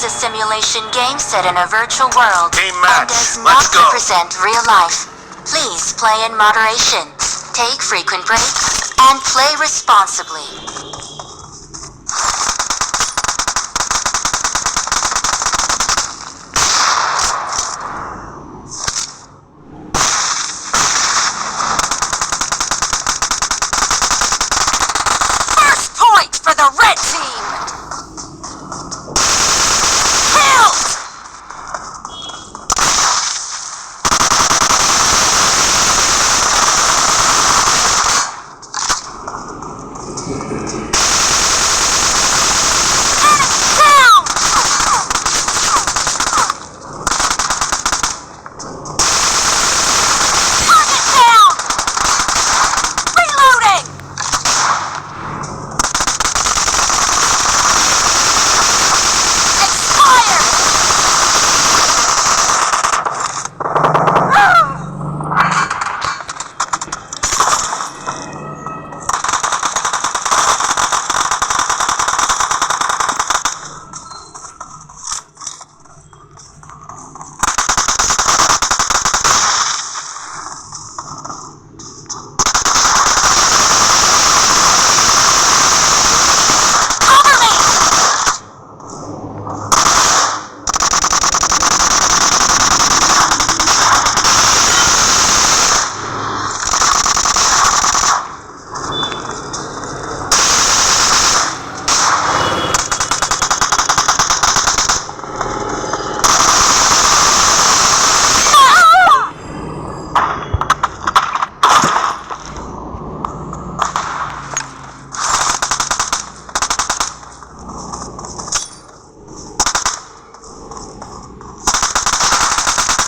is a simulation game set in a virtual world Team and match, does let's not go. represent real life. Please play in moderation, take frequent breaks, and play responsibly. First point for the red team! Killed! Down! Target down! Reloading! Expired! Cover me!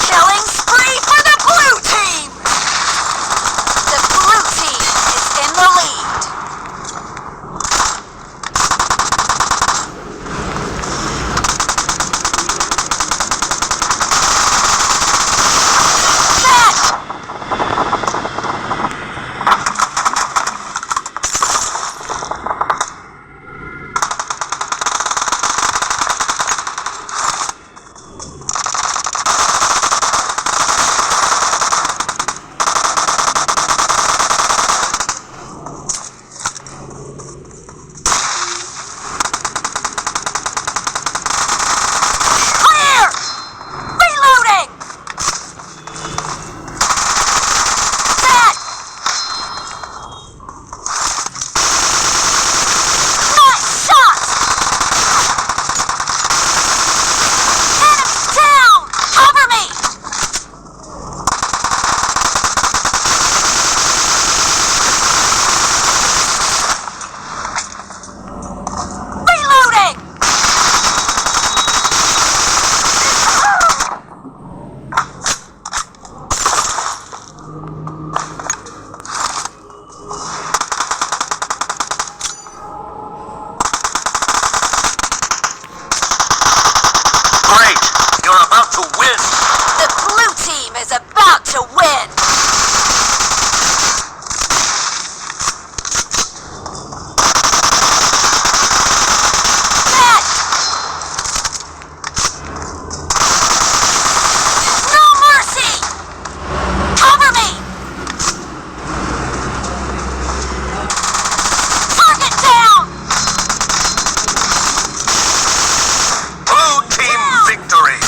Killing spree for the blue team! The blue team is in the lead. Set! Clear! Reloading! Set! Nice shot! Enemy down! Cover me! Reloading! Great! You're about to win! The blue team is about to win! Set! No mercy! Cover me! Target down! Blue team victory!